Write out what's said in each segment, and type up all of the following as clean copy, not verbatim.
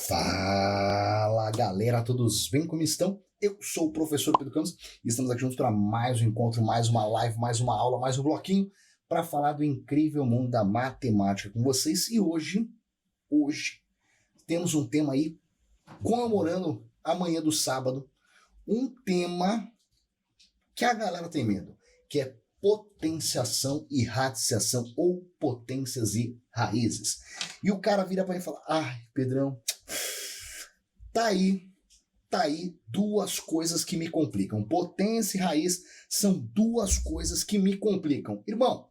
Fala galera, todos bem? Como estão? Eu sou o professor Pedro Campos e estamos aqui juntos para mais um encontro, mais uma live, mais uma aula, mais um bloquinho para falar do incrível mundo da matemática com vocês. E hoje temos um tema aí comemorando amanhã do sábado, um tema que a galera tem medo, que é potenciação e radiciação, ou potências e raízes. E o cara vira para mim e fala: ai, Pedrão, tá aí duas coisas que me complicam. Potência e raiz são duas coisas que me complicam. Irmão,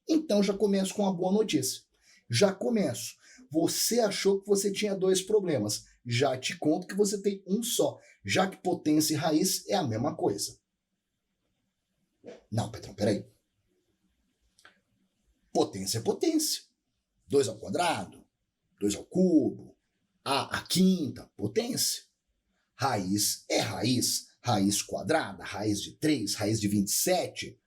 então já começo com uma boa notícia. Já começo. Você achou que você tinha dois problemas. Já te conto que você tem um só, já que potência e raiz é a mesma coisa. Não, Pedrão, peraí. Potência é potência. 2 ao quadrado, 2 ao cubo, a quinta, potência. Raiz é raiz. Raiz quadrada, raiz de 3, raiz de 27.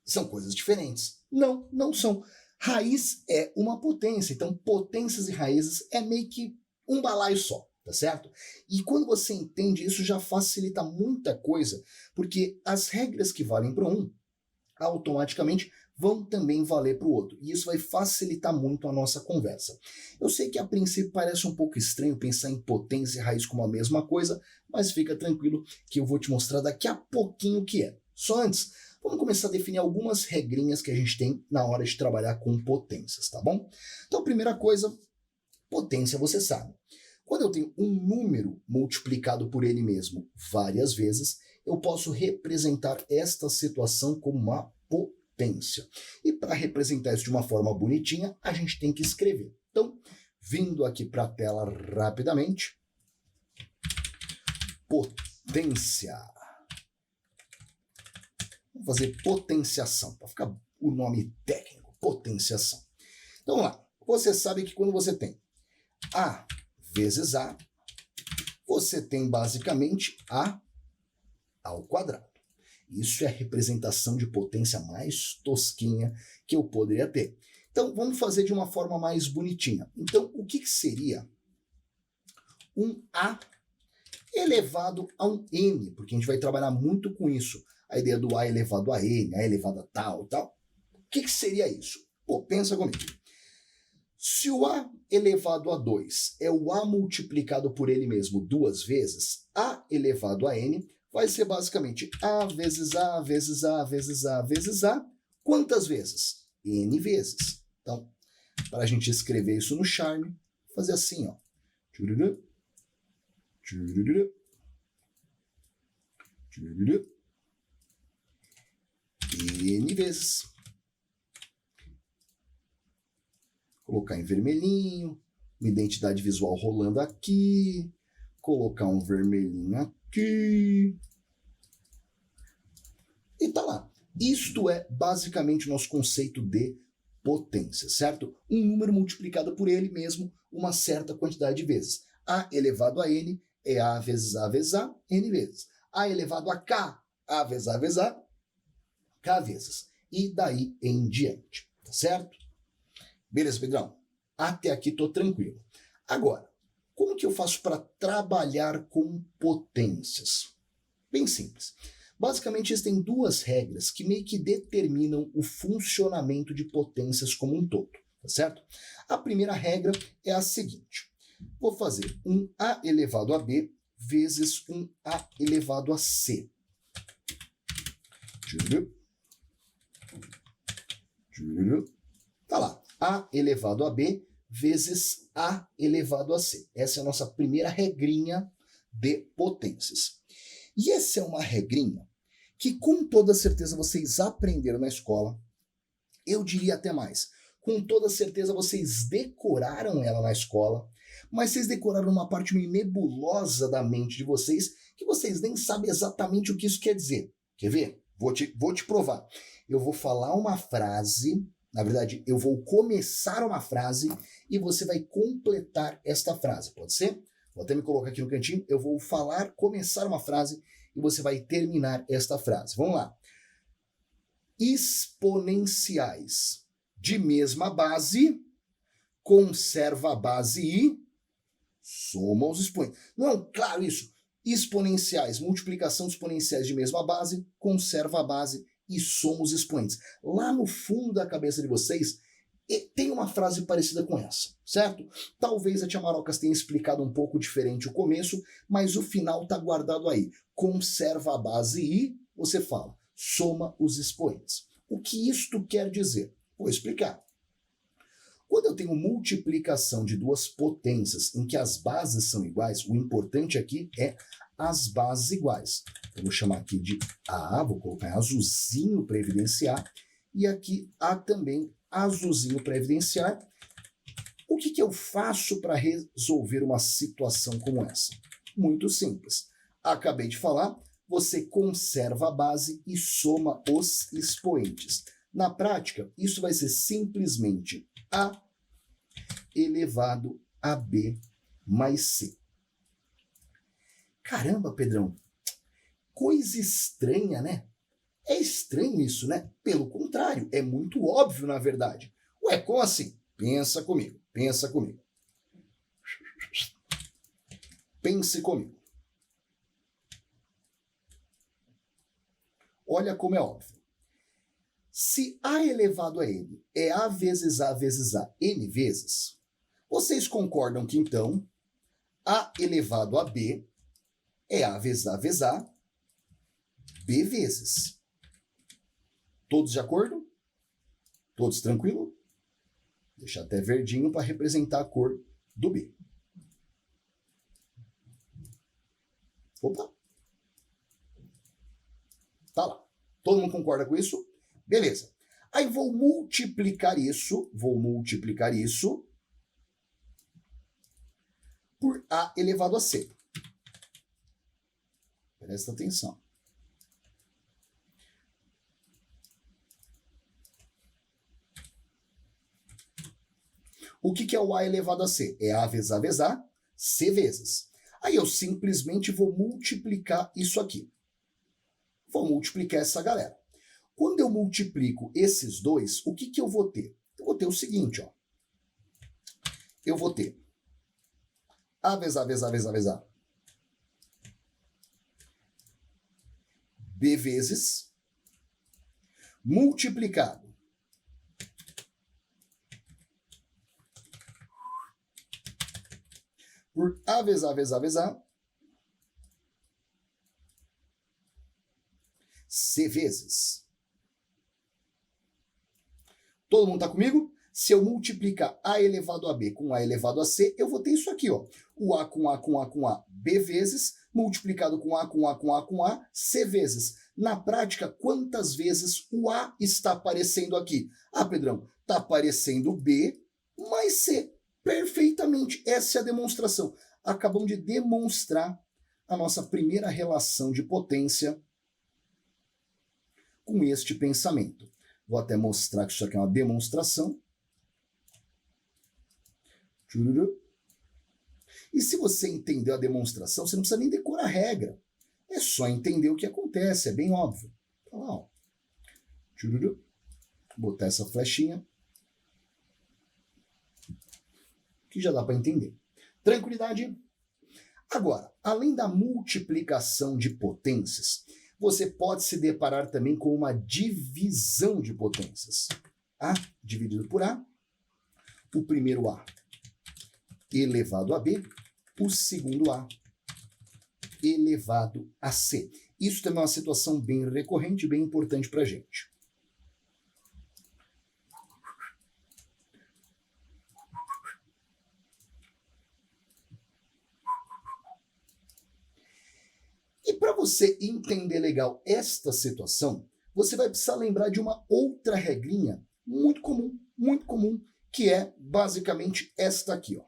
São coisas diferentes. Não, não são. Raiz é uma potência. Então, potências e raízes é meio que um balaio só. Tá certo? E quando você entende isso, já facilita muita coisa, porque as regras que valem para um, automaticamente vão também valer para o outro. E isso vai facilitar muito a nossa conversa. Eu sei que a princípio parece um pouco estranho pensar em potência e raiz como a mesma coisa, mas fica tranquilo que eu vou te mostrar daqui a pouquinho o que é. Só antes, vamos começar a definir algumas regrinhas que a gente tem na hora de trabalhar com potências, tá bom? Então, a primeira coisa, potência você sabe. Quando eu tenho um número multiplicado por ele mesmo várias vezes, eu posso representar esta situação como uma potência. E para representar isso de uma forma bonitinha, a gente tem que escrever. Então, vindo aqui para a tela rapidamente, potência. Vamos fazer potenciação, para ficar o nome técnico, potenciação. Então, vamos lá. Você sabe que quando você tem A vezes A, você tem basicamente A ao quadrado. Isso é a representação de potência mais tosquinha que eu poderia ter. Então, vamos fazer de uma forma mais bonitinha. Então, o que seria um A elevado a um N? Porque a gente vai trabalhar muito com isso. A ideia do A elevado a N, A elevado a tal, tal. O que seria isso? Pô, pensa comigo. Se o A elevado a 2 é o A multiplicado por ele mesmo duas vezes, A elevado a N vai ser basicamente A vezes A vezes A vezes A vezes A. Quantas vezes? N vezes. Então, para a gente escrever isso no Charme, fazer assim, ó. N vezes. Colocar em vermelhinho, uma identidade visual rolando aqui, colocar um vermelhinho aqui, e tá lá. Isto é basicamente o nosso conceito de potência, certo? Um número multiplicado por ele mesmo uma certa quantidade de vezes. A elevado a N é A vezes A vezes A, N vezes. A elevado a K, A vezes A vezes A, K vezes. E daí em diante, tá certo? Beleza, Pedrão? Até aqui tô tranquilo. Agora, como que eu faço para trabalhar com potências? Bem simples. Basicamente, existem duas regras que meio que determinam o funcionamento de potências como um todo, tá certo? A primeira regra é a seguinte. Vou fazer um A elevado a B vezes um A elevado a C. Tá lá. A elevado a B vezes A elevado a C. Essa é a nossa primeira regrinha de potências. E essa é uma regrinha que com toda certeza vocês aprenderam na escola. Eu diria até mais. Com toda certeza vocês decoraram ela na escola, mas vocês decoraram uma parte meio nebulosa da mente de vocês que vocês nem sabem exatamente o que isso quer dizer. Quer ver? Vou te provar. Eu vou falar uma frase. Na verdade, eu vou começar uma frase e você vai completar esta frase, pode ser? Vou até me colocar aqui no cantinho, eu vou começar uma frase e você vai terminar esta frase. Vamos lá. Exponenciais de mesma base, conserva a base I, soma os expoentes. Não é claro isso? Exponenciais, multiplicação de exponenciais de mesma base, conserva a base e soma os expoentes. Lá no fundo da cabeça de vocês, tem uma frase parecida com essa, certo? Talvez a tia Marocas tenha explicado um pouco diferente o começo, mas o final está guardado aí. Conserva a base e, você fala, soma os expoentes. O que isto quer dizer? Vou explicar. Quando eu tenho multiplicação de duas potências em que as bases são iguais, o importante aqui é as bases iguais. Eu vou chamar aqui de A, vou colocar em azulzinho para evidenciar, e aqui A também azulzinho para evidenciar. O que eu faço para resolver uma situação como essa? Muito simples. Acabei de falar, você conserva a base e soma os expoentes. Na prática, isso vai ser simplesmente A elevado a B mais C. Caramba, Pedrão, coisa estranha, né? É estranho isso, né? Pelo contrário, é muito óbvio, na verdade. Ué, como assim? Pensa comigo, pensa comigo. Pense comigo. Olha como é óbvio. Se A elevado a N é A vezes A vezes A N vezes, vocês concordam que, então, A elevado a B é A vezes A vezes A, B vezes. Todos de acordo? Todos tranquilo? Deixa até verdinho para representar a cor do B. Opa! Tá lá. Todo mundo concorda com isso? Beleza. Aí vou multiplicar isso por A elevado a C. Presta atenção. O que é o A elevado a C? É A vezes A vezes A, C vezes. Aí eu simplesmente vou multiplicar isso aqui. Vou multiplicar essa galera. Quando eu multiplico esses dois, o que eu vou ter? Eu vou ter o seguinte, ó. Eu vou ter A vezes A vezes A vezes A vezes A. B vezes multiplicado por A vezes A vezes A vezes A, C vezes. Todo mundo está comigo? Se eu multiplicar A elevado a B com A elevado a C, eu vou ter isso aqui, ó. O A com A com A com A, B vezes, multiplicado com A com A com A com A, C vezes. Na prática, quantas vezes o A está aparecendo aqui? Ah, Pedrão, está aparecendo B mais C. Perfeitamente, essa é a demonstração. Acabamos de demonstrar a nossa primeira relação de potência com este pensamento. Vou até mostrar que isso aqui é uma demonstração. E se você entendeu a demonstração, você não precisa nem decorar a regra. É só entender o que acontece, é bem óbvio. Tá lá, ó. Vou botar essa flechinha. Que já dá para entender. Tranquilidade? Agora, além da multiplicação de potências, você pode se deparar também com uma divisão de potências. A dividido por A, o primeiro A elevado a B, o segundo A elevado a C. Isso também é uma situação bem recorrente e bem importante para a gente. E para você entender legal esta situação, você vai precisar lembrar de uma outra regrinha muito comum, que é basicamente esta aqui, ó.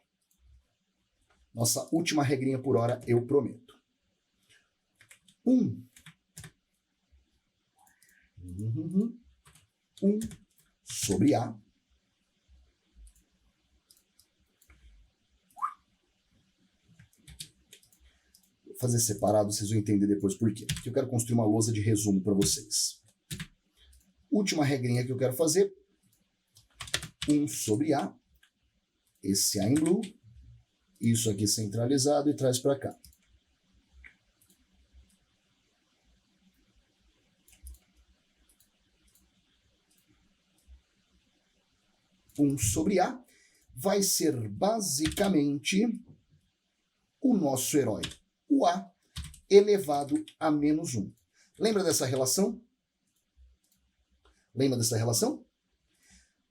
Nossa última regrinha por hora, eu prometo. 1 sobre A vou fazer separado, vocês vão entender depois por quê. Porque eu quero construir uma lousa de resumo para vocês. Última regrinha que eu quero fazer. 1 sobre A, esse A em blue, isso aqui centralizado e traz para cá. Sobre A vai ser basicamente o nosso herói, o A elevado a menos 1. Lembra dessa relação? Lembra dessa relação?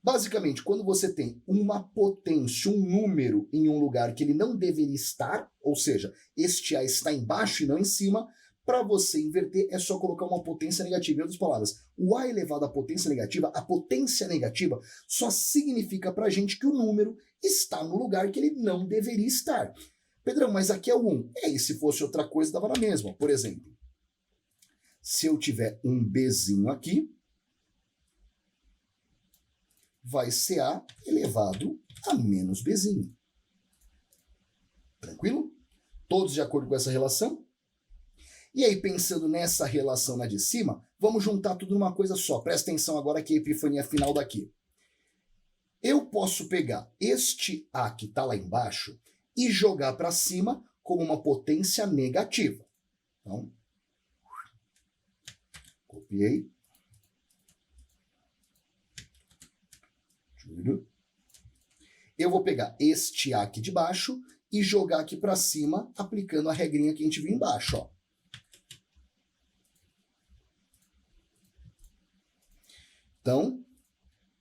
Basicamente, quando você tem uma potência, um número em um lugar que ele não deveria estar, ou seja, este A está embaixo e não em cima, para você inverter é só colocar uma potência negativa. Em outras palavras, o A elevado à potência negativa, a potência negativa só significa para a gente que o número está no lugar que ele não deveria estar. Pedrão, mas aqui é o 1. E se fosse outra coisa, dava na mesma. Por exemplo, se eu tiver um Bzinho aqui, vai ser A elevado a menos Bzinho. Tranquilo? Todos de acordo com essa relação? E aí, pensando nessa relação na de cima, vamos juntar tudo numa coisa só. Presta atenção agora que a epifania final daqui. Eu posso pegar este A que está lá embaixo e jogar para cima como uma potência negativa. Então, copiei. Eu vou pegar este A aqui de baixo e jogar aqui para cima, aplicando a regrinha que a gente viu embaixo, ó. Então,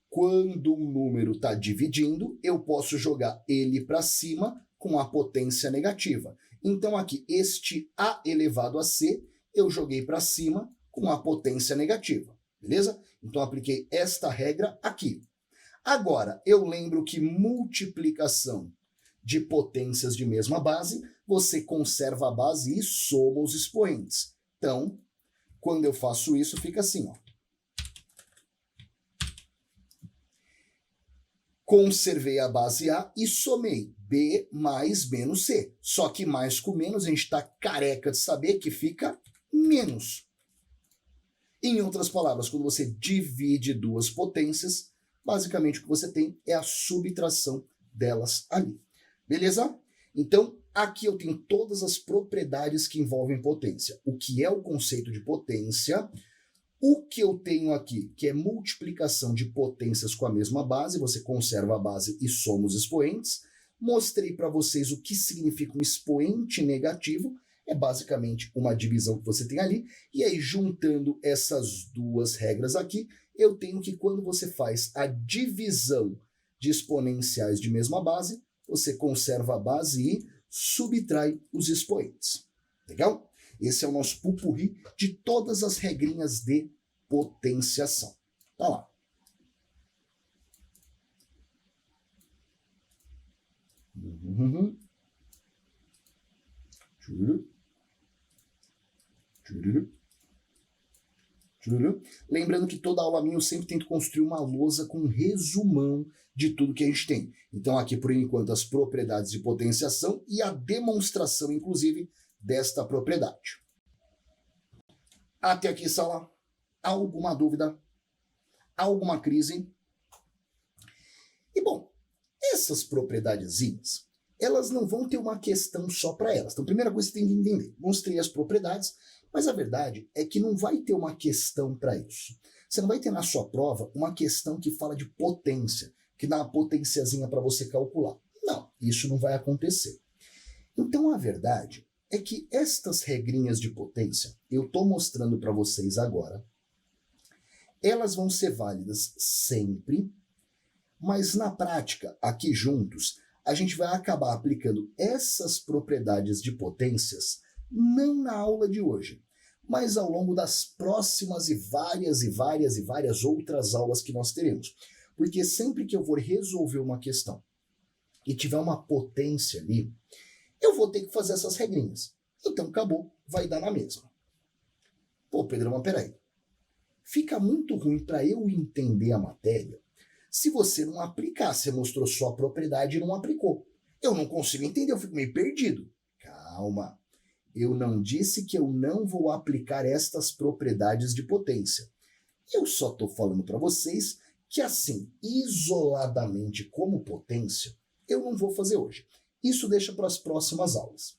quando um número está dividindo, eu posso jogar ele para cima com a potência negativa. Então, aqui, este A elevado a C, eu joguei para cima com a potência negativa, beleza? Então, apliquei esta regra aqui. Agora, eu lembro que multiplicação de potências de mesma base, você conserva a base e soma os expoentes. Então, quando eu faço isso, fica assim, ó. Conservei a base A e somei B mais menos C. Só que mais com menos, a gente está careca de saber que fica menos. Em outras palavras, quando você divide duas potências, basicamente o que você tem é a subtração delas ali. Beleza? Então, aqui eu tenho todas as propriedades que envolvem potência. O que é o conceito de potência? O que eu tenho aqui, que é multiplicação de potências com a mesma base, você conserva a base e soma os expoentes. Mostrei para vocês o que significa um expoente negativo, é basicamente uma divisão que você tem ali, e aí juntando essas duas regras aqui, eu tenho que quando você faz a divisão de exponenciais de mesma base, você conserva a base e subtrai os expoentes. Legal? Esse é o nosso pupurri de todas as regrinhas de potenciação. Tá lá. Lembrando que toda aula minha eu sempre tento construir uma lousa com um resumão de tudo que a gente tem. Então aqui, por enquanto, as propriedades de potenciação e a demonstração, inclusive, desta propriedade. Até aqui, sala. Alguma dúvida? Alguma crise? E bom, essas propriedadezinhas, elas não vão ter uma questão só para elas. Então, primeira coisa que você tem que entender, mostrei as propriedades, mas a verdade é que não vai ter uma questão para isso. Você não vai ter na sua prova uma questão que fala de potência, que dá uma potenciazinha para você calcular. Não, isso não vai acontecer. Então, a verdade é que estas regrinhas de potência, eu estou mostrando para vocês agora, elas vão ser válidas sempre, mas na prática, aqui juntos, a gente vai acabar aplicando essas propriedades de potências, não na aula de hoje, mas ao longo das próximas e várias outras aulas que nós teremos. Porque sempre que eu for resolver uma questão e tiver uma potência ali, eu vou ter que fazer essas regrinhas. Então, acabou, vai dar na mesma. Pô, Pedro, mas peraí. Fica muito ruim para eu entender a matéria se você não aplicar. Você mostrou só a propriedade e não aplicou. Eu não consigo entender, eu fico meio perdido. Calma. Eu não disse que eu não vou aplicar estas propriedades de potência. Eu só estou falando para vocês que assim, isoladamente como potência, eu não vou fazer hoje. Isso deixa para as próximas aulas.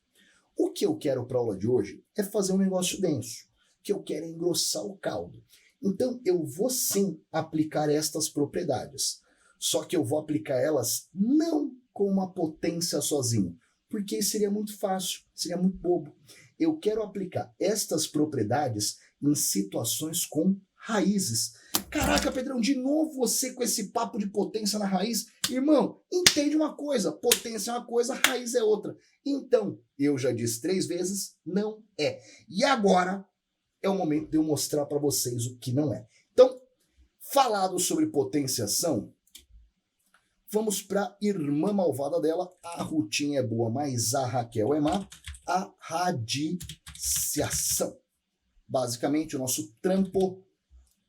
O que eu quero para a aula de hoje é fazer um negócio denso, que eu quero engrossar o caldo. Então, eu vou sim aplicar estas propriedades, só que eu vou aplicar elas não com uma potência sozinho, porque seria muito fácil, seria muito bobo. Eu quero aplicar estas propriedades em situações com raízes. Caraca, Pedrão, de novo você com esse papo de potência na raiz? Irmão, entende uma coisa, potência é uma coisa, raiz é outra. Então, eu já disse 3 vezes, não é. E agora é o momento de eu mostrar para vocês o que não é. Então, falado sobre potenciação, vamos para a irmã malvada dela. A Rutinha é boa, mas a Raquel é má. A radiciação. Basicamente, o nosso trampo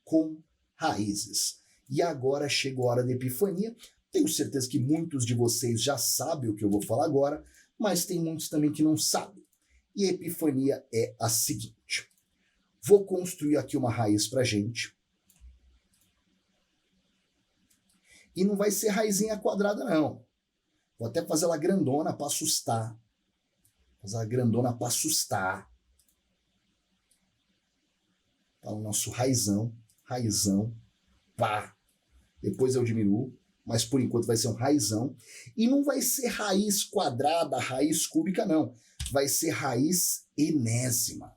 com raízes. E agora chegou a hora da epifania. Tenho certeza que muitos de vocês já sabem o que eu vou falar agora, mas tem muitos também que não sabem. E a epifania é a seguinte. Vou construir aqui uma raiz pra gente. E não vai ser raizinha quadrada, não. Vou até fazer ela grandona para assustar. Fazer ela grandona para assustar. Tá o nosso raizão, pá. Depois eu diminuo, mas por enquanto vai ser um raizão. E não vai ser raiz quadrada, raiz cúbica, não. Vai ser raiz enésima.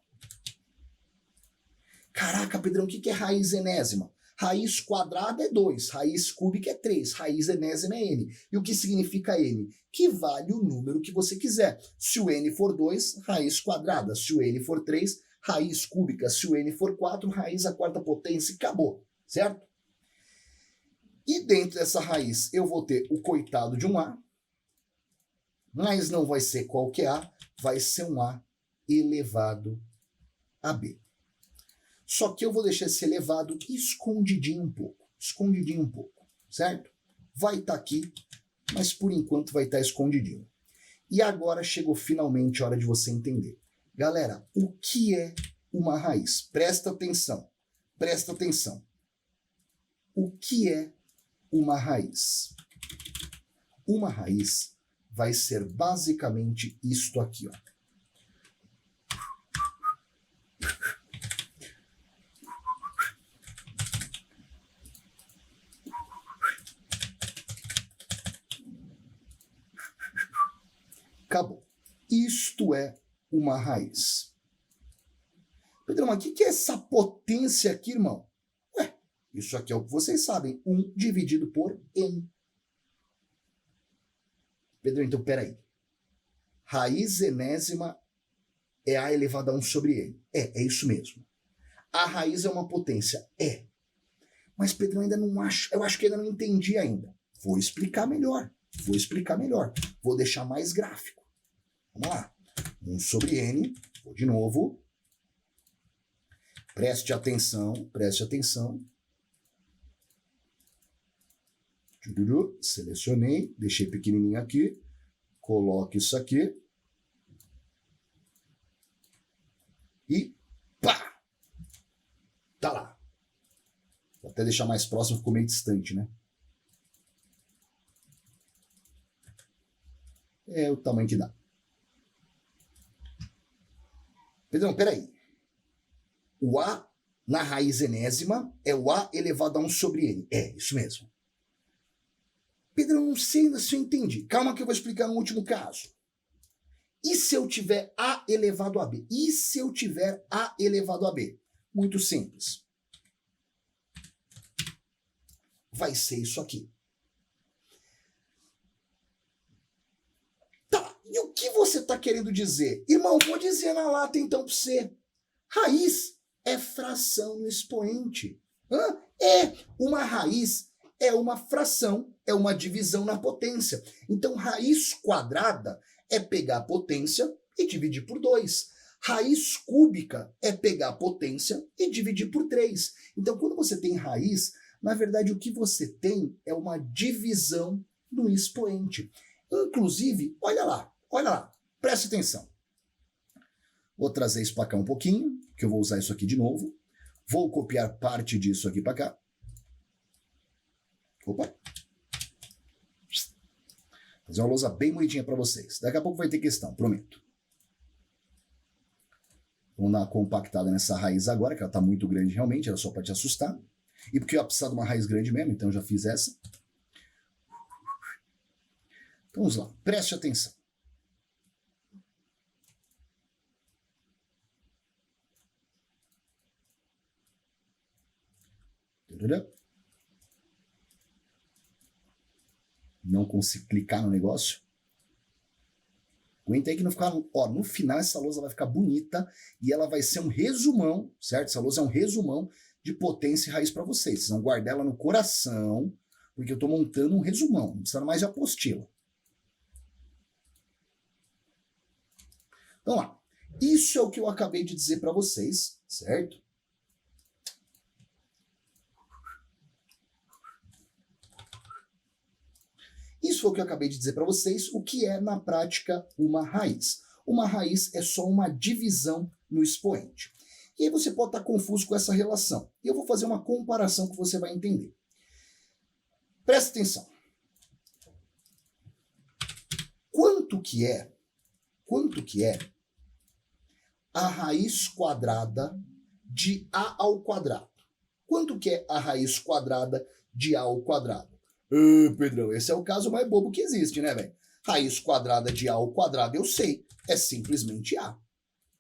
Caraca, Pedrão, o que é raiz enésima? Raiz quadrada é 2, raiz cúbica é 3, raiz enésima é n. E o que significa n? Que vale o número que você quiser. Se o n for 2, raiz quadrada. Se o n for 3, raiz cúbica. Se o n for 4, raiz à quarta potência e acabou, certo? E dentro dessa raiz eu vou ter o coitado de um a, mas não vai ser qualquer a, vai ser um a elevado a b. Só que eu vou deixar esse elevado escondidinho um pouco, certo? Vai estar aqui, mas por enquanto vai estar escondidinho. E agora chegou finalmente a hora de você entender. Galera, o que é uma raiz? Presta atenção. O que é uma raiz? Uma raiz vai ser basicamente isto aqui, ó. Acabou. Isto é uma raiz. Pedro, mas o que é essa potência aqui, irmão? Ué, isso aqui é o que vocês sabem. 1 dividido por n. Pedro, então peraí. Raiz enésima é a elevado a 1 sobre n. É isso mesmo. A raiz é uma potência. É. Mas, Pedro, eu ainda não acho. Eu acho que ainda não entendi ainda. Vou explicar melhor. Vou deixar mais gráfico. Vamos lá. 1 sobre n. Vou de novo. Preste atenção. Selecionei. Deixei pequenininho aqui. Coloque isso aqui. E pá! Tá lá. Vou até deixar mais próximo, ficou meio distante, né? É o tamanho que dá. Pedrão, peraí. O A na raiz enésima é o A elevado a 1 sobre N. É, isso mesmo. Pedrão, não sei ainda se eu entendi. Calma que eu vou explicar no último caso. E se eu tiver A elevado a B? Muito simples. Vai ser isso aqui. E o que você está querendo dizer? Irmão, vou dizer na lata então para você. Raiz é fração no expoente. Uma raiz é uma fração, é uma divisão na potência. Então, raiz quadrada é pegar a potência e dividir por 2. Raiz cúbica é pegar a potência e dividir por 3. Então, quando você tem raiz, na verdade, o que você tem é uma divisão no expoente. Inclusive, olha lá, preste atenção. Vou trazer isso para cá um pouquinho, que eu vou usar isso aqui de novo. Vou copiar parte disso aqui para cá. Opa. Fazer uma lousa bem bonitinha para vocês. Daqui a pouco vai ter questão, prometo. Vamos dar uma compactada nessa raiz agora, que ela está muito grande realmente, era só para te assustar. E porque eu ia precisar de uma raiz grande mesmo, então eu já fiz essa. Então vamos lá, preste atenção. Não consigo clicar no negócio. Aguenta aí que não ficar... Ó, no final essa lousa vai ficar bonita e ela vai ser um resumão, certo? Essa lousa é um resumão de potência e raiz para vocês. Vocês vão guardar ela no coração, porque eu estou montando um resumão, não precisa mais de apostila. Então lá, isso é o que eu acabei de dizer para vocês, certo? Isso foi o que eu acabei de dizer para vocês, o que é na prática uma raiz. Uma raiz é só uma divisão no expoente. E aí você pode estar confuso com essa relação. E eu vou fazer uma comparação que você vai entender. Presta atenção. Quanto que é a raiz quadrada de a ao quadrado? Quanto que é a raiz quadrada de a ao quadrado? Pedrão, esse é o caso mais bobo que existe, né, velho? Raiz quadrada de a ao quadrado, eu sei, é simplesmente a.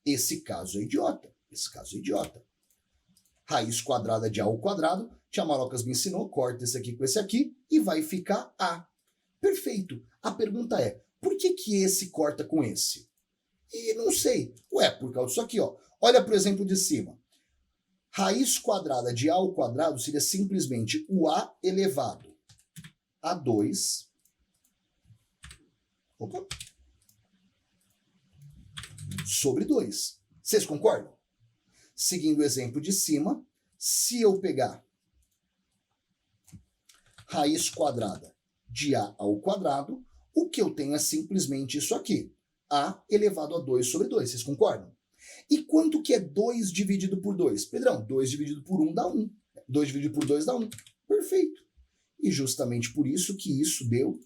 Esse caso é idiota. Raiz quadrada de a ao quadrado, Tia Marocas me ensinou, corta esse aqui com esse aqui e vai ficar a. Perfeito. A pergunta é, por que esse corta com esse? E não sei. Ué, por causa disso aqui, ó. Olha pro exemplo de cima. Raiz quadrada de a ao quadrado seria simplesmente o a elevado a 2 sobre 2. Vocês concordam? Seguindo o exemplo de cima, se eu pegar raiz quadrada de a ao quadrado, o que eu tenho é simplesmente isso aqui. A elevado a 2 sobre 2. Vocês concordam? E quanto que é 2 dividido por 2? Pedrão, 2 dividido por 1 dá 1. 2 dividido por 2 dá 1. Perfeito. E justamente por isso que isso deu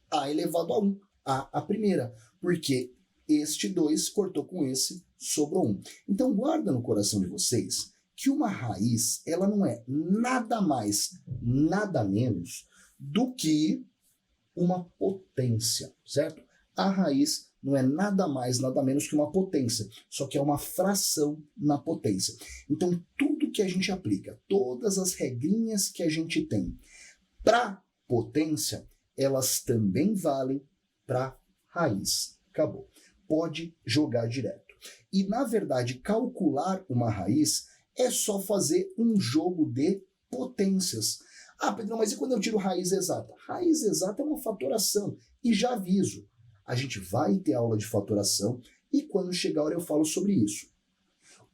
a elevado a 1, a primeira, porque este 2 cortou com esse, sobrou 1. Então guarda no coração de vocês que uma raiz, ela não é nada mais, nada menos do que uma potência, certo? A raiz não é nada mais, nada menos que uma potência, só que é uma fração na potência. Então tudo que a gente aplica, todas as regrinhas que a gente tem, para potência, elas também valem para raiz. Acabou. Pode jogar direto. E, na verdade, calcular uma raiz é só fazer um jogo de potências. Ah, Pedro, mas e quando eu tiro raiz exata? Raiz exata é uma fatoração. E já aviso, a gente vai ter aula de fatoração e quando chegar a hora eu falo sobre isso.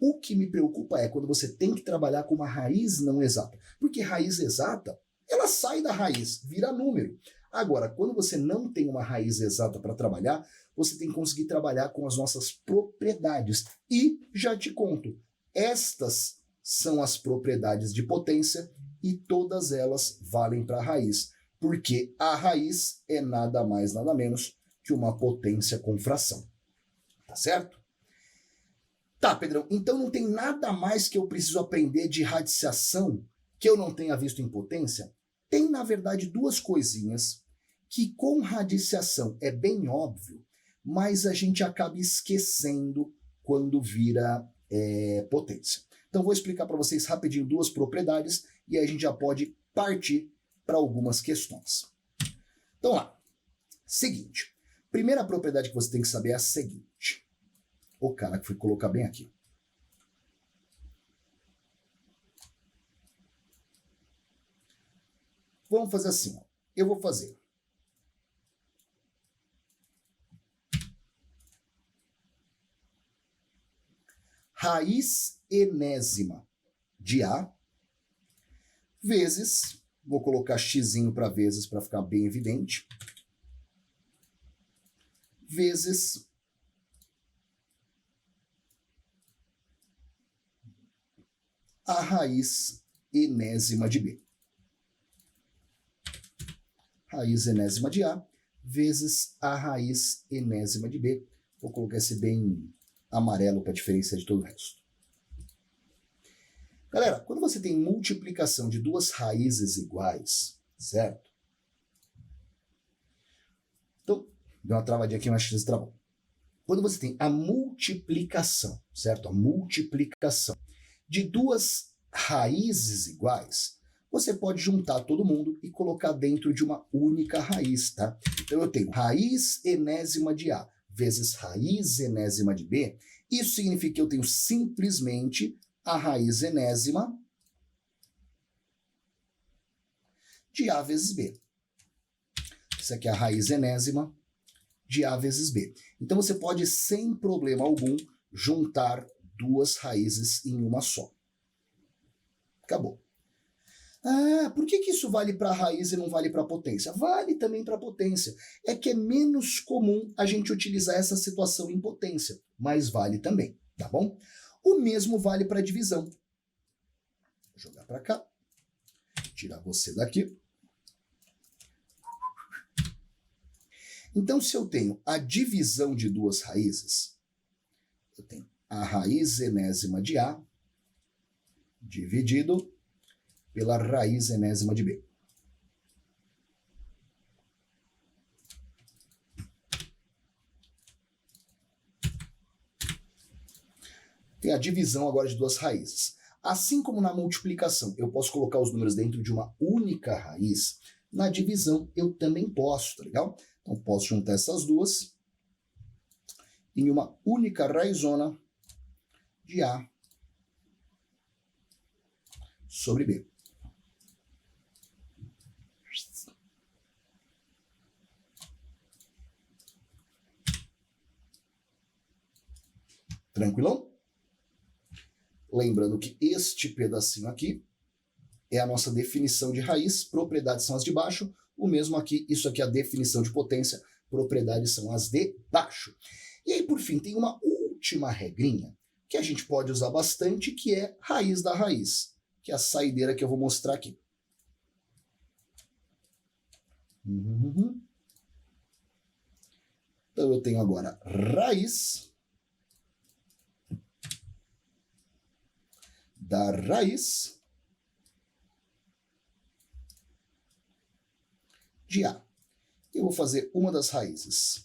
O que me preocupa é quando você tem que trabalhar com uma raiz não exata. Porque raiz exata, ela sai da raiz, vira número. Agora, quando você não tem uma raiz exata para trabalhar, você tem que conseguir trabalhar com as nossas propriedades. E já te conto, estas são as propriedades de potência e todas elas valem para a raiz, porque a raiz é nada mais, nada menos que uma potência com fração. Tá certo? Tá, Pedrão, então não tem nada mais que eu preciso aprender de radiciação que eu não tenha visto em potência? Tem, na verdade, duas coisinhas que com radiciação é bem óbvio, mas a gente acaba esquecendo quando vira potência. Então vou explicar para vocês rapidinho duas propriedades e aí a gente já pode partir para algumas questões. Então lá, seguinte, primeira propriedade que você tem que saber é a seguinte. O cara que foi colocar bem aqui. Vamos fazer assim, ó. Eu vou fazer raiz enésima de A vezes, vou colocar xzinho para vezes para ficar bem evidente, vezes a raiz enésima de B. Raiz enésima de A vezes a raiz enésima de B. Vou colocar esse bem amarelo para diferenciar de todo o resto. Galera, quando você tem multiplicação de duas raízes iguais, certo? Então, deu uma travadinha aqui, mas X travou. Quando você tem a multiplicação, certo? A multiplicação de duas raízes iguais, você pode juntar todo mundo e colocar dentro de uma única raiz, tá? Então eu tenho raiz enésima de A vezes raiz enésima de B. Isso significa que eu tenho simplesmente a raiz enésima de A vezes B. Isso aqui é a raiz enésima de A vezes B. Então você pode, sem problema algum, juntar duas raízes em uma só. Acabou. Ah, por que isso vale para a raiz e não vale para a potência? Vale também para a potência. É que é menos comum a gente utilizar essa situação em potência, mas vale também, tá bom? O mesmo vale para a divisão. Vou jogar para cá. Tirar você daqui. Então, se eu tenho a divisão de duas raízes, eu tenho a raiz enésima de A dividido pela raiz enésima de B. Tem a divisão agora de duas raízes. Assim como na multiplicação eu posso colocar os números dentro de uma única raiz, na divisão eu também posso, tá legal? Então posso juntar essas duas em uma única raizona de A sobre B. Tranquilão? Lembrando que este pedacinho aqui é a nossa definição de raiz, propriedades são as de baixo, o mesmo aqui, isso aqui é a definição de potência, propriedades são as de baixo. E aí, por fim, tem uma última regrinha que a gente pode usar bastante, que é raiz da raiz, que é a saideira que eu vou mostrar aqui. Então eu tenho agora raiz da raiz de A. Eu vou fazer uma das raízes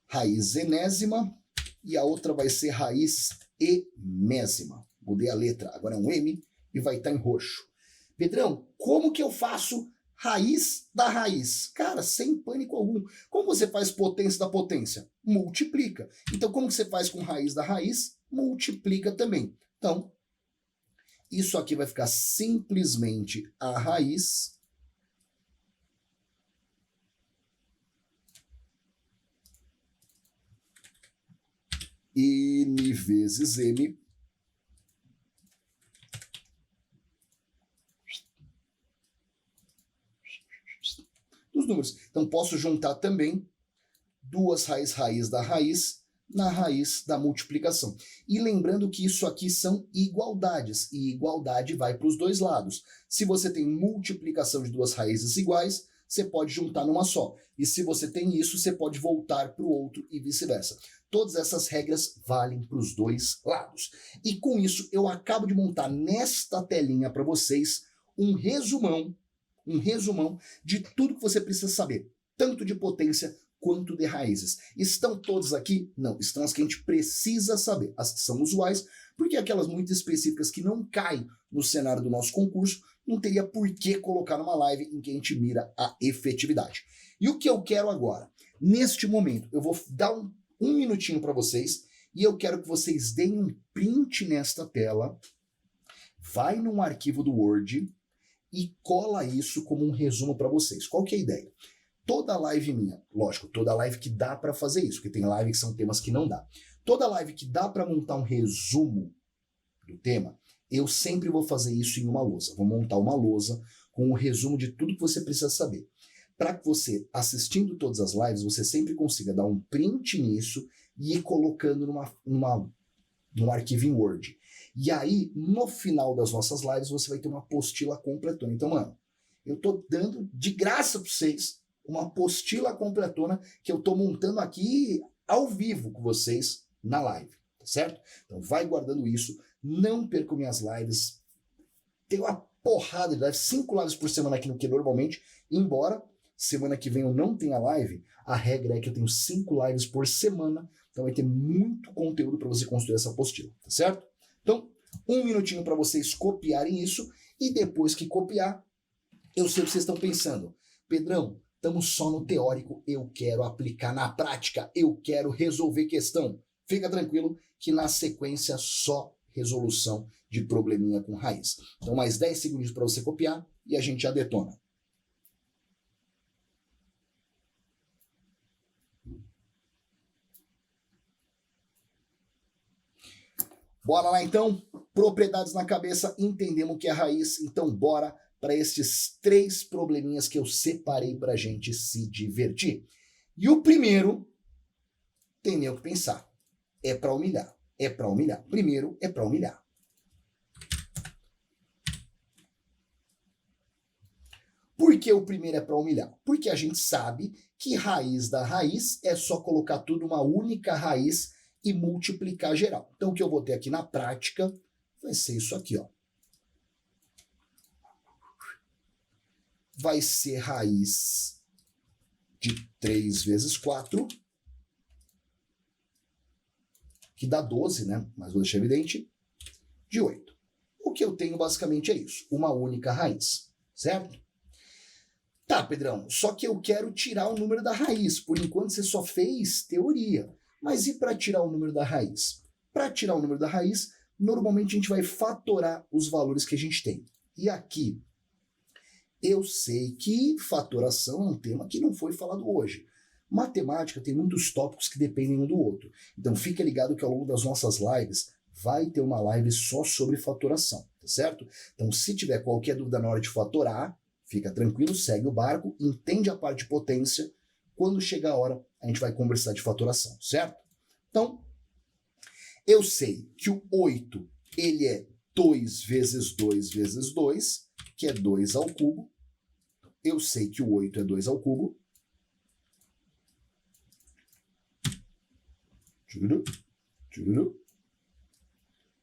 raiz enésima e a outra vai ser raiz emésima. Mudei a letra, agora é um M e vai estar em roxo. Pedrão, como que eu faço raiz da raiz? Cara, sem pânico algum. Como você faz potência da potência? Multiplica. Então, como que você faz com raiz da raiz? Multiplica também. Então, isso aqui vai ficar simplesmente a raiz N vezes M dos números. Então, posso juntar também duas raiz da raiz na raiz da multiplicação. E lembrando que isso aqui são igualdades, e igualdade vai para os dois lados. Se você tem multiplicação de duas raízes iguais, você pode juntar numa só. E se você tem isso, você pode voltar para o outro e vice-versa. Todas essas regras valem para os dois lados. E com isso, eu acabo de montar nesta telinha para vocês um resumão de tudo que você precisa saber, tanto de potência quanto de raízes. Estão todos aqui? Não, estão as que a gente precisa saber, as que são usuais, porque aquelas muito específicas que não caem no cenário do nosso concurso, não teria por que colocar numa live em que a gente mira a efetividade. E o que eu quero agora? Neste momento, eu vou dar um minutinho para vocês e eu quero que vocês deem um print nesta tela, vai num arquivo do Word e cola isso como um resumo para vocês. Qual que é a ideia? Toda live minha, lógico, toda live que dá para fazer isso, porque tem live que são temas que não dá. Toda live que dá para montar um resumo do tema, eu sempre vou fazer isso em uma lousa. Vou montar uma lousa com um resumo de tudo que você precisa saber. Para que você, assistindo todas as lives, você sempre consiga dar um print nisso e ir colocando num arquivo em Word. E aí, no final das nossas lives, você vai ter uma apostila completona. Então, mano, Eu estou dando de graça para vocês uma apostila completona que eu estou montando aqui ao vivo com vocês na live, tá certo? Então vai guardando isso, não percam minhas lives. Tem uma porrada de lives, 5 lives por semana aqui no que normalmente, embora semana que vem eu não tenha live, a regra é que eu tenho 5 lives por semana, então vai ter muito conteúdo para você construir essa apostila, tá certo? Então, 1 minutinho para vocês copiarem isso, e depois que copiar, eu sei o que vocês estão pensando. Pedrão, estamos só no teórico, eu quero aplicar na prática, eu quero resolver questão. Fica tranquilo que na sequência só resolução de probleminha com raiz. Então mais 10 segundos para você copiar e a gente já detona. Bora lá então, propriedades na cabeça, entendemos o que é raiz, então bora para estes 3 probleminhas que eu separei para a gente se divertir. E o primeiro, tem nem o que pensar, é para humilhar, é para humilhar. Primeiro é para humilhar. Por que o primeiro é para humilhar? Porque a gente sabe que raiz da raiz é só colocar tudo uma única raiz e multiplicar geral. Então o que eu vou ter aqui na prática vai ser isso aqui, ó. Vai ser raiz de 3 vezes 4, que dá 12, né? Mas vou deixar evidente, de 8. O que eu tenho basicamente é isso, uma única raiz, certo? Tá, Pedrão, só que eu quero tirar o número da raiz. Por enquanto você só fez teoria. Mas e para tirar o número da raiz? Para tirar o número da raiz, normalmente a gente vai fatorar os valores que a gente tem. E aqui, eu sei que fatoração é um tema que não foi falado hoje. Matemática tem muitos tópicos que dependem um do outro. Então fica ligado que ao longo das nossas lives vai ter uma live só sobre fatoração, tá certo? Então se tiver qualquer dúvida na hora de fatorar, fica tranquilo, segue o barco, entende a parte de potência. Quando chegar a hora, a gente vai conversar de fatoração, certo? Então, eu sei que o 8, ele é 2 vezes 2 vezes 2, que é 2 ao cubo. Eu sei que o 8 é 2 ao cubo.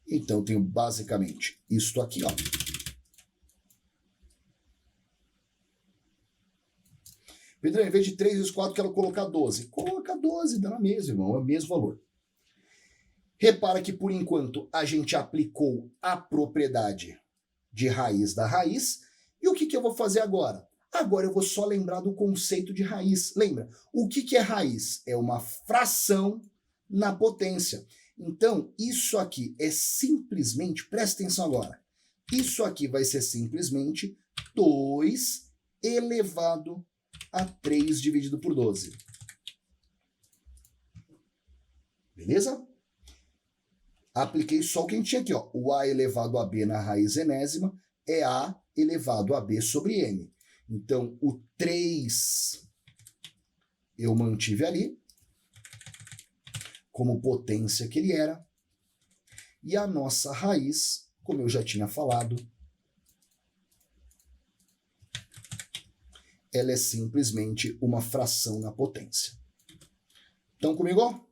Então, eu tenho basicamente isto aqui, ó. Pedro, em vez de 3 vezes 4, quero colocar 12. Coloca 12, dá na mesma, irmão, é o mesmo valor. Repara que, por enquanto, a gente aplicou a propriedade de raiz da raiz. E o que eu vou fazer agora? Agora eu vou só lembrar do conceito de raiz. Lembra? O que é raiz? É uma fração na potência. Então, isso aqui é simplesmente, presta atenção agora, isso aqui vai ser simplesmente 2 elevado a 3 dividido por 12. Beleza? Apliquei só o que a gente tinha aqui, ó. O A elevado a B na raiz enésima é A elevado a B sobre N. Então, o 3 eu mantive ali, como potência que ele era. E a nossa raiz, como eu já tinha falado, ela é simplesmente uma fração na potência. Estão comigo?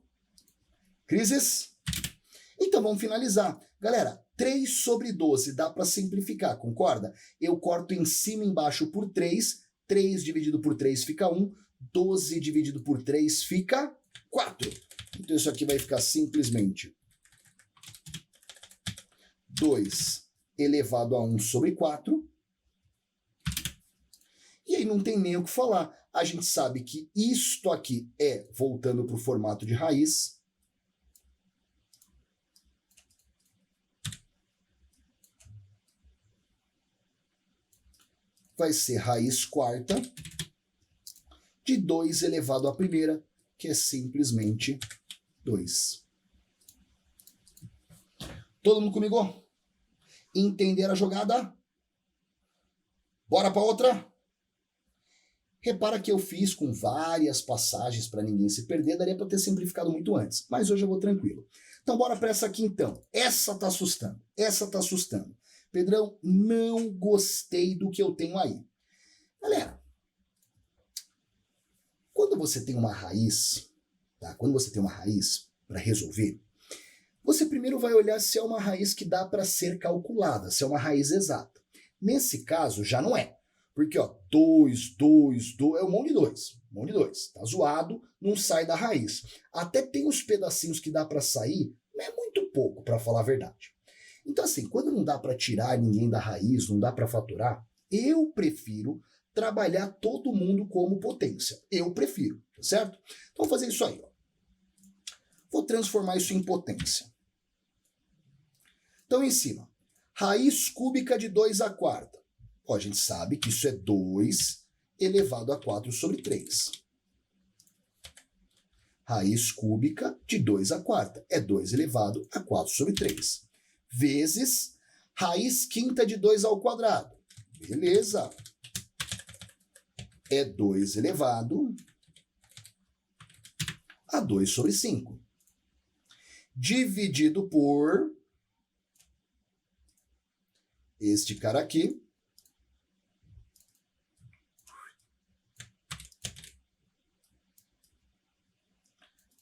Crises? Então vamos finalizar. Galera, 3 sobre 12 dá para simplificar, concorda? Eu corto em cima e embaixo por 3, 3 dividido por 3 fica 1, 12 dividido por 3 fica 4. Então isso aqui vai ficar simplesmente 2 elevado a 1 sobre 4. E aí não tem nem o que falar. A gente sabe que isto aqui é, voltando para o formato de raiz, vai ser raiz quarta de 2 elevado à primeira, que é simplesmente 2. Todo mundo comigo? Entender a jogada? Bora para outra? Repara que eu fiz com várias passagens para ninguém se perder, daria para ter simplificado muito antes, mas hoje eu vou tranquilo. Então bora para essa aqui então. Essa tá assustando, essa tá assustando. Pedrão, não gostei do que eu tenho aí. Galera, quando você tem uma raiz, tá? Quando você tem uma raiz para resolver, você primeiro vai olhar se é uma raiz que dá para ser calculada, se é uma raiz exata. Nesse caso, já não é. Porque, ó, 2, 2, 2, é um monte de 2. Um monte de 2. Tá zoado, não sai da raiz. Até tem os pedacinhos que dá para sair, mas é muito pouco, para falar a verdade. Então, assim, quando não dá para tirar ninguém da raiz, não dá para fatorar, eu prefiro trabalhar todo mundo como potência. Eu prefiro, tá certo? Então, vou fazer isso aí, ó. Vou transformar isso em potência. Então, em cima, raiz cúbica de 2 à quarta. Ó, a gente sabe que isso é 2 elevado a 4 sobre 3. Raiz cúbica de 2 à quarta é 2 elevado a 4 sobre 3. Vezes raiz quinta de 2 ao quadrado. Beleza. É 2 elevado a 2 sobre 5. Dividido por este cara aqui.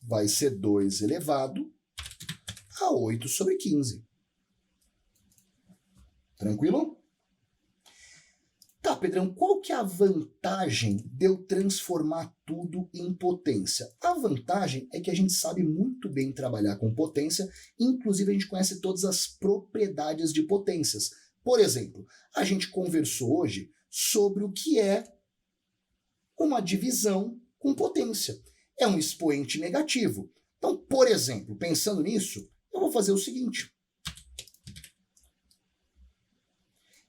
Vai ser 2 elevado a 8 sobre 15. Tranquilo? Tá, Pedrão, qual que é a vantagem de eu transformar tudo em potência? A vantagem é que a gente sabe muito bem trabalhar com potência, inclusive a gente conhece todas as propriedades de potências. Por exemplo, a gente conversou hoje sobre o que é uma divisão com potência. É um expoente negativo. Então, por exemplo, pensando nisso, eu vou fazer o seguinte.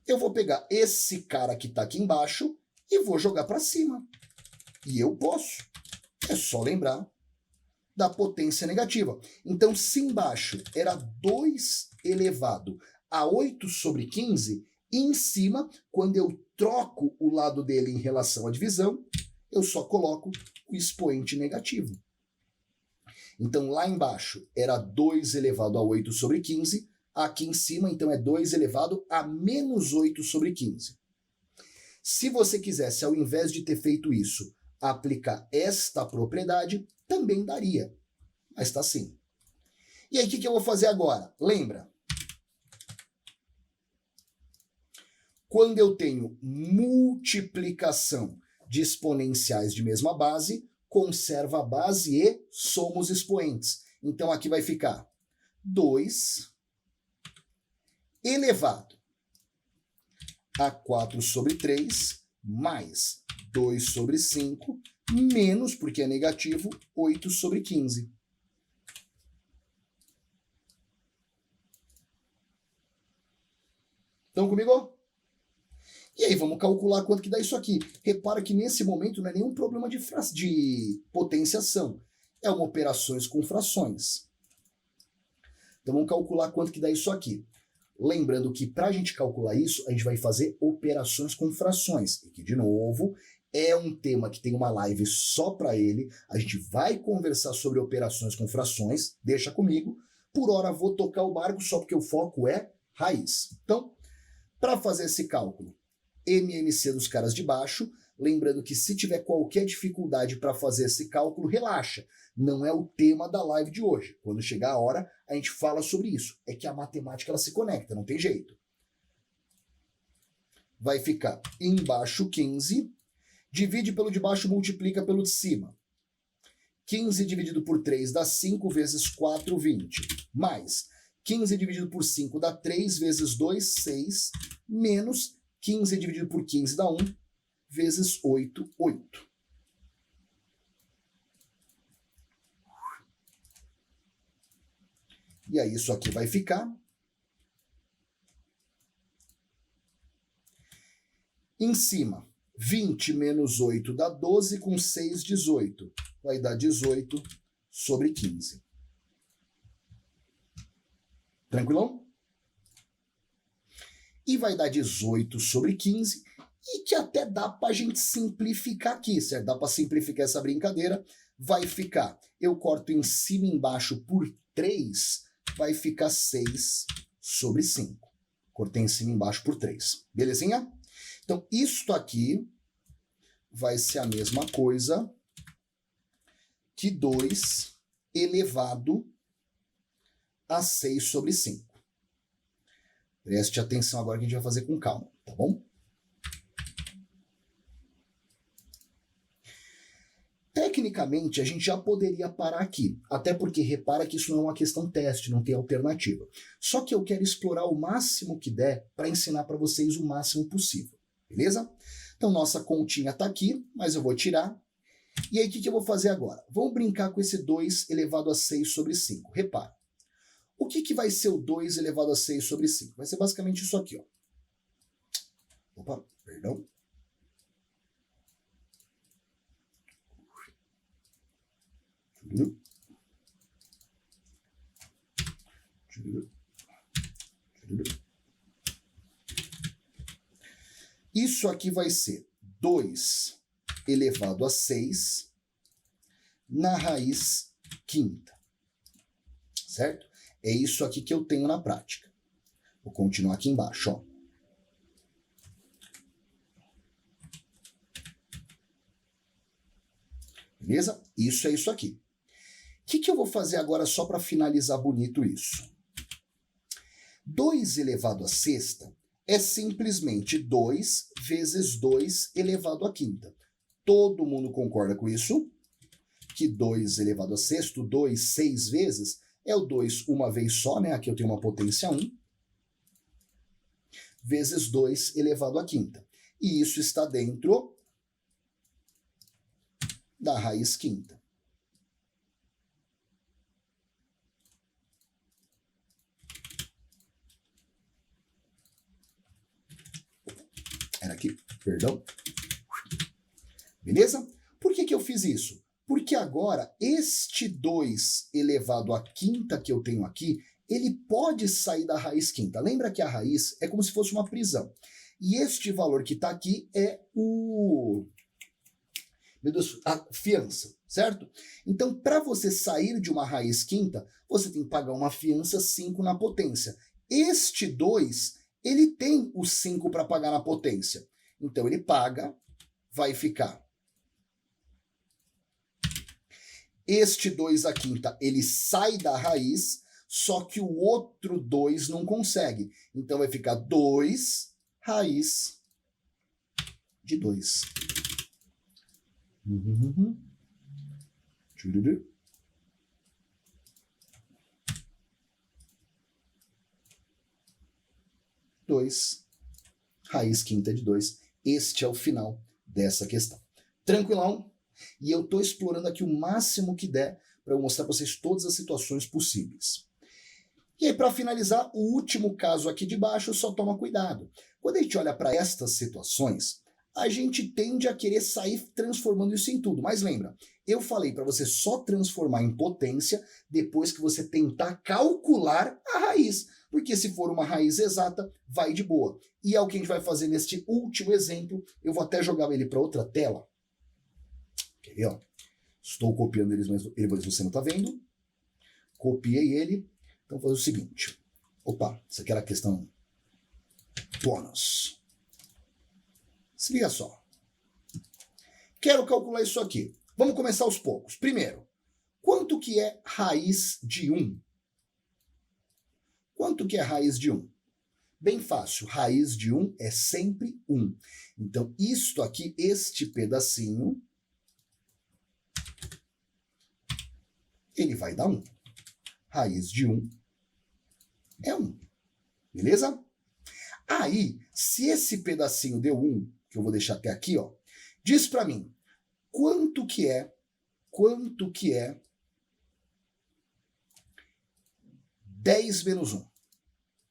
Eu vou pegar esse cara que está aqui embaixo e vou jogar para cima. E eu posso. É só lembrar da potência negativa. Então, se embaixo era 2 elevado a 8 sobre 15, e em cima, quando eu troco o lado dele em relação à divisão, eu só coloco o expoente negativo. Então, lá embaixo era 2 elevado a 8 sobre 15, aqui em cima, então, é 2 elevado a menos 8 sobre 15. Se você quisesse, ao invés de ter feito isso, aplicar esta propriedade, também daria. Mas está assim. E aí, o que eu vou fazer agora? Lembra? Quando eu tenho multiplicação de exponenciais de mesma base, conserva a base e soma os expoentes. Então, aqui vai ficar 2 elevado a 4 sobre 3 mais 2 sobre 5 menos, porque é negativo, 8 sobre 15. Estão comigo? E aí, vamos calcular quanto que dá isso aqui. Repara que nesse momento não é nenhum problema de potenciação. É uma operações com frações. Então vamos calcular quanto que dá isso aqui. Lembrando que para a gente calcular isso, a gente vai fazer operações com frações. E que, de novo, é um tema que tem uma live só para ele. A gente vai conversar sobre operações com frações. Deixa comigo. Por hora vou tocar o barco só porque o foco é raiz. Então, para fazer esse cálculo, MMC dos caras de baixo, lembrando que se tiver qualquer dificuldade para fazer esse cálculo, relaxa. Não é o tema da live de hoje. Quando chegar a hora, a gente fala sobre isso. É que a matemática ela se conecta, não tem jeito. Vai ficar embaixo 15, divide pelo de baixo, multiplica pelo de cima. 15 dividido por 3 dá 5 vezes 4, 20. Mais 15 dividido por 5 dá 3 vezes 2, 6. Menos 15 dividido por 15 dá 1, vezes 8, 8. E aí isso aqui vai ficar. Em cima, 20 menos 8 dá 12, com 6, 18. Vai dar 18 sobre 15. Tranquilão? E vai dar 18 sobre 15, e que até dá para a gente simplificar aqui, certo? Dá para simplificar essa brincadeira. Vai ficar, eu corto em cima e embaixo por 3, vai ficar 6 sobre 5. Cortei em cima e embaixo por 3. Belezinha? Então, isto aqui vai ser a mesma coisa que 2 elevado a 6 sobre 5. Preste atenção agora que a gente vai fazer com calma, tá bom? Tecnicamente, a gente já poderia parar aqui, até porque repara que isso não é uma questão teste, não tem alternativa. Só que eu quero explorar o máximo que der para ensinar para vocês o máximo possível, beleza? Então, nossa continha está aqui, mas eu vou tirar. E aí, o que eu vou fazer agora? Vamos brincar com esse 2 elevado a 6 sobre 5. Repara, o que vai ser o 2 elevado a 6 sobre 5? Vai ser basicamente isso aqui, ó. Opa, perdão. Isso aqui vai ser 2 elevado a 6 na raiz quinta. Certo? É isso aqui que eu tenho na prática. Vou continuar aqui embaixo, ó. Beleza? Isso é isso aqui. O que eu vou fazer agora só para finalizar bonito isso? 2 elevado a sexta é simplesmente 2 vezes 2 elevado a quinta. Todo mundo concorda com isso? Que 2 elevado a sexto, 2 6 vezes, é o 2 uma vez só, né? Aqui eu tenho uma potência 1, vezes 2 elevado a quinta. E isso está dentro da raiz quinta. Era aqui, perdão. Beleza? Por que eu fiz isso? Porque agora este 2 elevado à quinta que eu tenho aqui, ele pode sair da raiz quinta. Lembra que a raiz é como se fosse uma prisão. E este valor que está aqui é a fiança, certo? Então, para você sair de uma raiz quinta, você tem que pagar uma fiança 5 na potência. Este 2, ele tem o 5 para pagar na potência. Então, ele paga, vai ficar. Este 2 à quinta, ele sai da raiz, só que o outro 2 não consegue. Então, vai ficar 2 raiz de 2. 2 raiz quinta de 2. Este é o final dessa questão. Tranquilão? E eu estou explorando aqui o máximo que der para eu mostrar para vocês todas as situações possíveis. E aí, para finalizar, o último caso aqui de baixo, só toma cuidado. Quando a gente olha para estas situações, a gente tende a querer sair transformando isso em tudo. Mas lembra, eu falei para você só transformar em potência depois que você tentar calcular a raiz. Porque se for uma raiz exata, vai de boa. E é o que a gente vai fazer neste último exemplo. Eu vou até jogar ele para outra tela. Quer ver? Ó? Estou copiando ele, mas você não está vendo. Copiei ele. Então vou fazer o seguinte. Opa, isso aqui era a questão bônus. Se liga só. Quero calcular isso aqui. Vamos começar aos poucos. Primeiro, quanto que é raiz de 1? Quanto que é raiz de 1? Bem fácil. Raiz de 1 é sempre 1. Então, isto aqui, este pedacinho, ele vai dar 1. Raiz de 1 é 1. Beleza? Aí, se esse pedacinho deu 1, que eu vou deixar até aqui, ó, diz para mim, quanto que é 10 menos 1?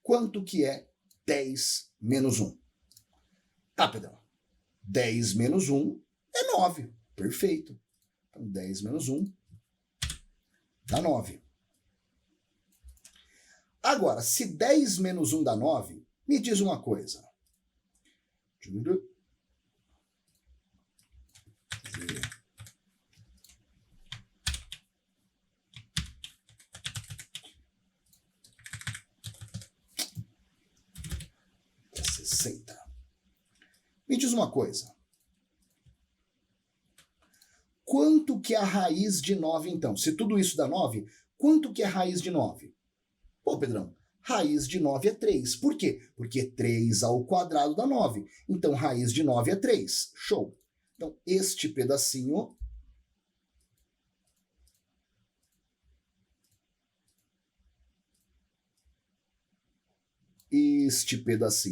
Quanto que é 10 menos 1? Tá, Pedrão. 10 menos 1 é 9. Perfeito. Então, 10 menos 1 dá 9. Agora, se 10 menos 1 dá 9, me diz uma coisa. 60. Me diz uma coisa. Quanto que é a raiz de 9, então? Se tudo isso dá 9, quanto que é a raiz de 9? Pô, Pedrão, raiz de 9 é 3. Por quê? Porque 3 ao quadrado dá 9. Então, raiz de 9 é 3. Show. Então, este pedacinho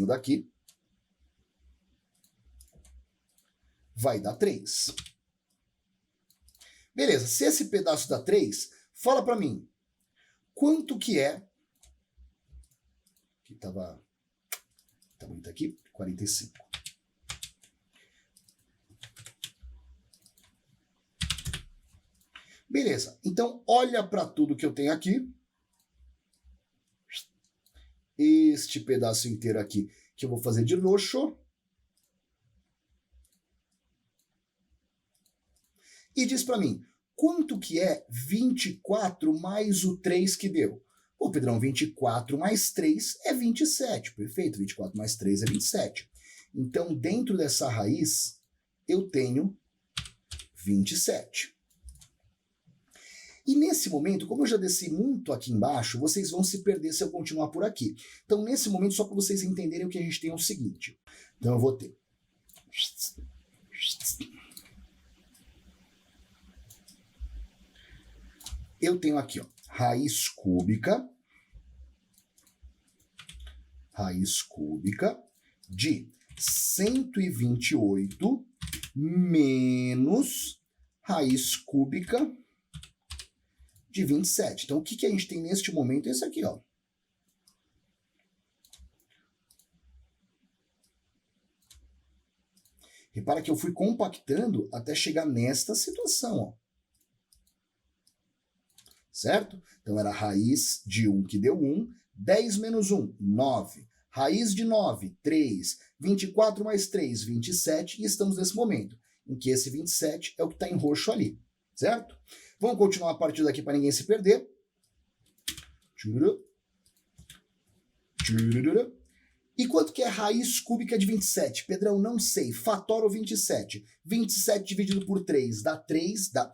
daqui vai dar 3. Beleza, se esse pedaço dá 3, fala para mim, quanto que é... Aqui tá muito aqui, 45. Beleza, então olha para tudo que eu tenho aqui. Este pedaço inteiro aqui, que eu vou fazer de roxo. E diz para mim, quanto que é 24 mais o 3 que deu? Pô, Pedrão, 24 mais 3 é 27. Perfeito, 24 mais 3 é 27. Então, dentro dessa raiz, eu tenho 27. E nesse momento, como eu já desci muito aqui embaixo, vocês vão se perder se eu continuar por aqui. Então, nesse momento, só para vocês entenderem o que a gente tem é o seguinte. Então, eu vou ter... Eu tenho aqui, ó, raiz cúbica de 128 menos raiz cúbica de 27. Então, o que a gente tem neste momento é isso aqui, ó. Repara que eu fui compactando até chegar nesta situação, ó. Certo? Então, era raiz de 1 que deu 1, 10 menos 1, 9. Raiz de 9, 3. 24 mais 3, 27. E estamos nesse momento, em que esse 27 é o que está em roxo ali. Certo? Vamos continuar a partir daqui para ninguém se perder. E quanto que é raiz cúbica de 27? Pedrão, não sei. Fatora o 27. 27 dividido por 3 dá 3, dá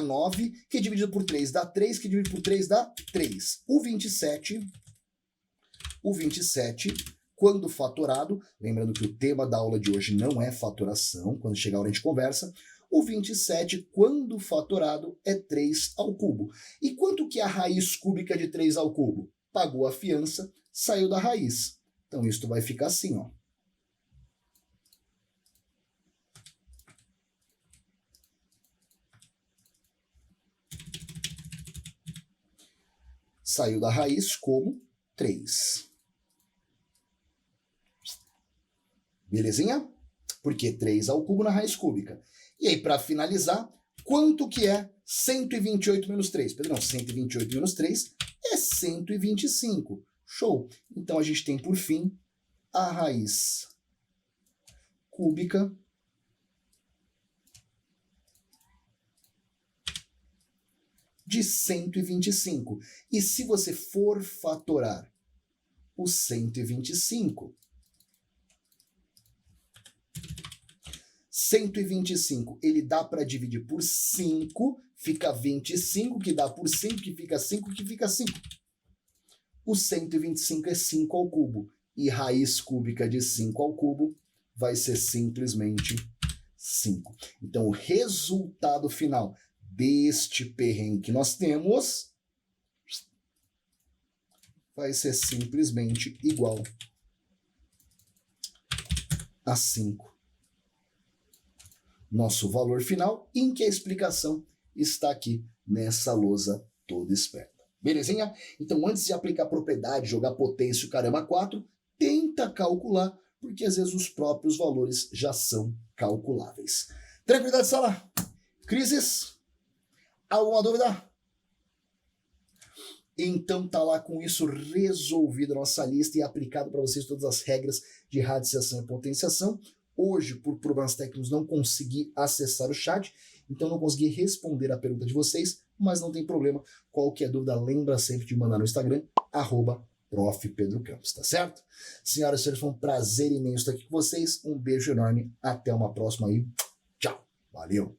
9, que dividido por 3 dá 3, que dividido por 3 dá 3. O 27, quando fatorado, lembrando que o tema da aula de hoje não é fatoração, quando chegar a hora a gente conversa, o 27, quando fatorado, é 3 ao cubo. E quanto que é a raiz cúbica de 3 ao cubo? Pagou a fiança, saiu da raiz. Então, isso vai ficar assim, ó. Saiu da raiz como 3. Belezinha? Porque 3 ao cubo na raiz cúbica. E aí, para finalizar, quanto que é 128 menos 3? Pedrão, 128 menos 3 é 125. Show! Então, a gente tem, por fim, a raiz cúbica de 125. E se você for fatorar o 125, 125 ele dá para dividir por 5, fica 25, que dá por 5, que fica 5, que fica 5. O 125 é 5 ao cubo. E raiz cúbica de 5 ao cubo vai ser simplesmente 5. Então, o resultado final deste perrengue que nós temos vai ser simplesmente igual a 5. Nosso valor final, em que a explicação está aqui nessa lousa toda esperta. Belezinha? Então, antes de aplicar propriedade, jogar potência o caramba 4, tenta calcular, porque às vezes os próprios valores já são calculáveis. Tranquilidade, sala? Crises? Alguma dúvida? Então tá lá com isso resolvido a nossa lista e aplicado para vocês todas as regras de radiciação e potenciação. Hoje, por problemas técnicos, não consegui acessar o chat, então não consegui responder a pergunta de vocês, mas não tem problema. Qualquer dúvida, lembra sempre de mandar no Instagram, @Prof. Pedro Campos, tá certo? Senhoras e senhores, foi um prazer imenso estar aqui com vocês. Um beijo enorme, até uma próxima aí. Tchau, valeu!